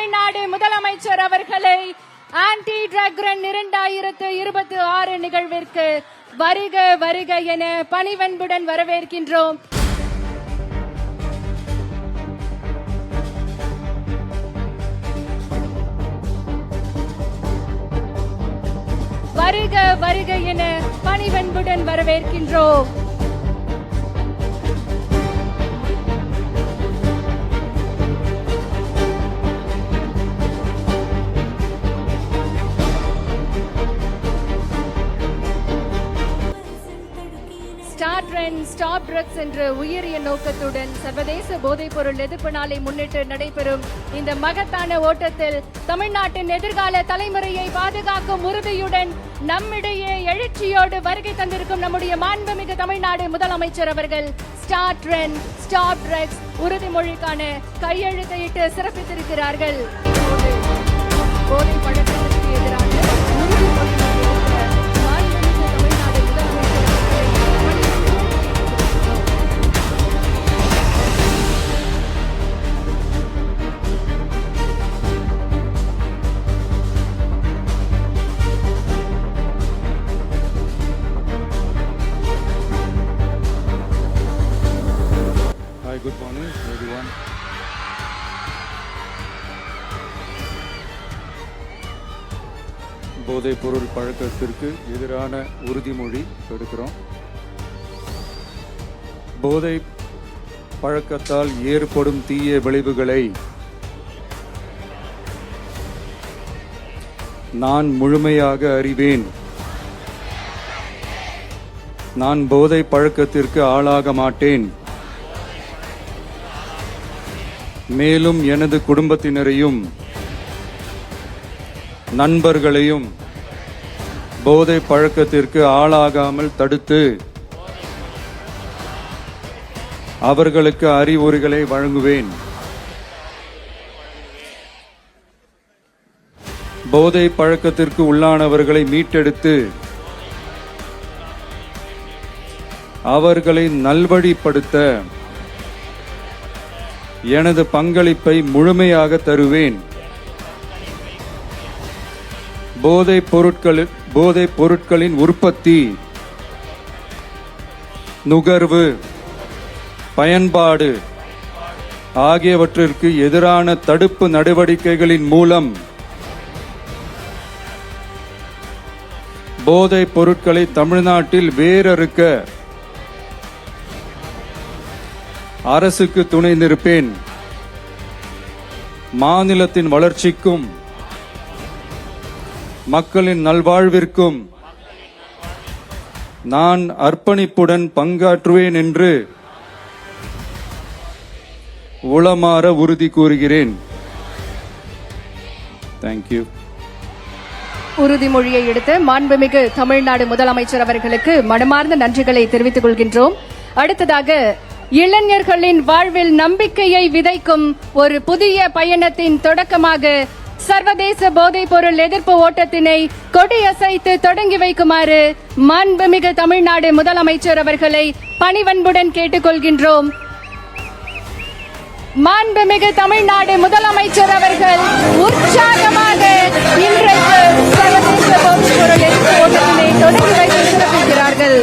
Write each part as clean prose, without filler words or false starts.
தமிழ்நாடு முதலமைச்சர் அவர்களை anti drug run 2026 நிகழ்விற்கு வருக வருக என பணிவன்புடன் வரவேற்கின்றோம். வருக வருக என பணிவன்புடன் வரவேற்கின்றோம். ஸ்டார்ட் ரன் ஸ்டாப் ட்ரக்ஸ் என்ற உயரிய நோக்கத்துடன் சர்வதேச போதைப்பொருள் எதிர்ப்பு நாளை முன்னிட்டு நடைபெறும் இந்த மகத்தான ஓட்டத்தில் தமிழ்நாட்டின் எதிர்கால தலைமுறையை பாதுகாக்கும் உறுதியுடன் நம்மிடையே எழுச்சியோடு வருகை தந்திருக்கும் நம்முடைய மாண்புமிகு தமிழ்நாடு முதலமைச்சர் அவர்கள் ஸ்டார்ட் ரன் ஸ்டாப் ட்ரக்ஸ் உறுதிமொழிக்கான கையெழுத்தையிட்டு சிறப்பித்திருக்கிறார்கள். போதை பழக்கத்திற்கு எதிரான Good morning, everyone. போதைப் பொருள் பழக்கத்திற்கு எதிரான உறுதிமொழி எடுக்கிறோம். போதை பழக்கத்தால் ஏற்படும் தீய விளைவுகளை நான் முழுமையாக அறிவேன். நான் போதை பழக்கத்திற்கு ஆளாக மாட்டேன். மேலும் எனது குடும்பத்தினரையும் நண்பர்களையும் போதை பழக்கத்திற்கு ஆளாகாமல் தடுத்து அவர்களுக்கு அறிவுரைகளை வழங்குவேன். போதை பழக்கத்திற்கு உள்ளானவர்களை மீட்டெடுத்து அவர்களை நல்வழிப்படுத்த எனது பங்களிப்பை முழுமையாக தருவேன். போதைப் பொருட்களின் உற்பத்தி, நுகர்வு, பயன்பாடு ஆகியவற்றிற்கு எதிரான தடுப்பு நடவடிக்கைகளின் மூலம் போதைப் பொருட்களை தமிழ்நாட்டில் வேரறுக்க அரசுக்கு துணை நிற்பேன். மாநிலத்தின் வளர்ச்சிக்கும் மக்களின் நல்வாழ்விற்கும் நான் அர்ப்பணிப்புடன் பங்காற்றுவேன் என்று உளமாற உறுதி கூறுகிறேன். தேங்க்யூ. உறுதிமொழியை எடுத்து மாண்புமிகு தமிழ்நாடு முதலமைச்சர் அவர்களுக்கு மனமார்ந்த நன்றிகளை தெரிவித்துக் கொள்கின்றோம். அடுத்ததாக இளைஞர்களின் வாழ்வில் நம்பிக்கையை விதைக்கும் ஒரு புதிய பயணத்தின் தொடக்கமாக சர்வதேச போதைப் பொருள் எதிர்ப்பு ஓட்டத்தினை கொடியசைத்து தொடங்கி வைக்குமாறு மாண்புமிகு தமிழ்நாடு முதலமைச்சர் அவர்களை பணிவன்புடன் கேட்டுக்கொள்கின்றோம். மாண்புமிகு தமிழ்நாடு முதலமைச்சர் அவர்கள் உற்சாகமாக இன்றைக்கு சர்வதேச போதைப் பொருள் எதிர்ப்பு ஓட்டத்தினை தொடங்கி வைத்து சிறப்பிக்கிறார்கள்.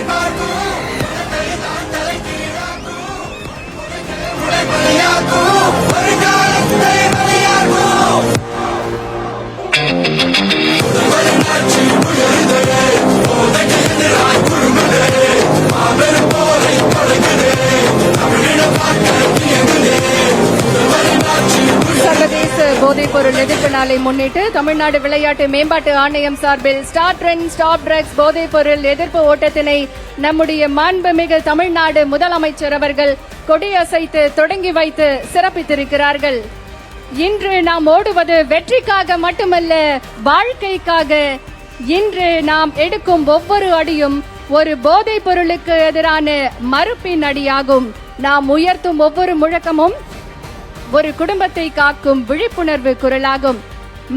சர்வதேச போதைப் பொருள் எதிர்ப்பு நாளை முன்னிட்டு தமிழ்நாடு விளையாட்டு மேம்பாட்டு ஆணையம் சார்பில் ஸ்டார்ட் ரன் ஸ்டாப் ட்ரக்ஸ் போதைப் பொருள் எதிர்ப்பு ஓட்டத்தினை நம்முடைய மாண்புமிகு தமிழ்நாடு முதலமைச்சர் அவர்கள் கொடியசைத்து தொடங்கி வைத்து சிறப்பித்திருக்கிறார்கள். இன்று நாம் ஓடுவது வெற்றிக்காக மட்டுமல்ல, வாழ்க்கைக்காக. இன்று நாம் எடுக்கும் ஒவ்வொரு அடியும் ஒரு போதைப் பொருளுக்கு எதிரான மறுப்பின் அடியாகும். நாம் உயர்த்தும் ஒவ்வொரு முழக்கமும் ஒரு குடும்பத்தை காக்கும் விழிப்புணர்வு குரலாகும்.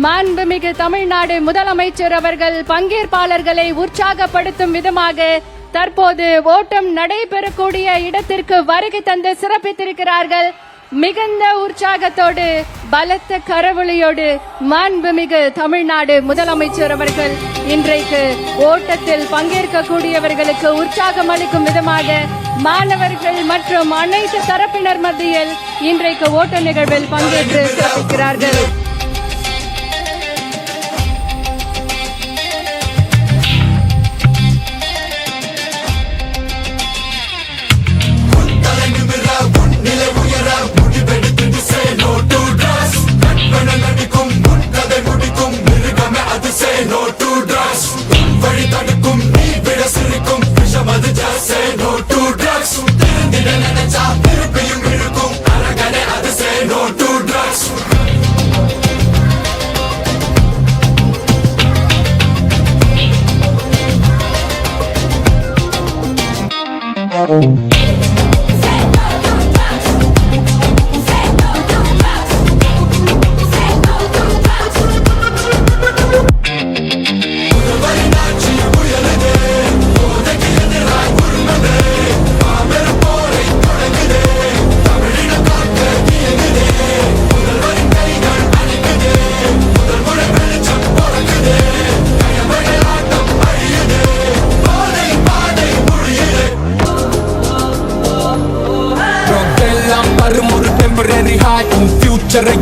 மாண்புமிகு தமிழ்நாடு முதலமைச்சர் அவர்கள் பங்கேற்பாளர்களை உற்சாகப்படுத்தும் விதமாக தற்போது ஓட்டம் நடைபெறக்கூடிய இடத்திற்கு வருகை தந்து சிறப்பித்திருக்கிறார்கள். மிகுந்த உற்சாகத்தோடு பலத்த கரவொலியோடு மாண்புமிகு தமிழ்நாடு முதலமைச்சர் அவர்கள் இன்றைக்கு ஓட்டத்தில் பங்கேற்கக்கூடியவர்களுக்கு உற்சாகம் அளிக்கும் விதமாக மாணவர்கள் மற்றும் அனைத்து தரப்பினர் மத்தியில் இன்றைக்கு ஓட்ட நிகழ்வில் பங்கேற்று சிறப்பிக்கிறார்கள்.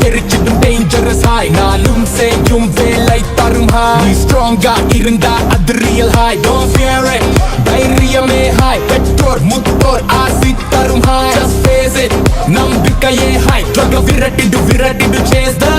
எரிச்சிடும் டேஞ்சரஸ் ஹாய் நாளும் செய்யும் வேலை தரும் ஹாய் நீ ஸ்ட்ராங்கா இருந்தா அது real hi don't fear it தைரியமே ஹாய் பெற்றோர் முத்தோர் ஆசி தரும் ஹாய் ஜஸ்ட் ஃபேஸ் இட் நம்பிக்கையே ஹாய் ட்ரக விரட்டிடு சேஸ் த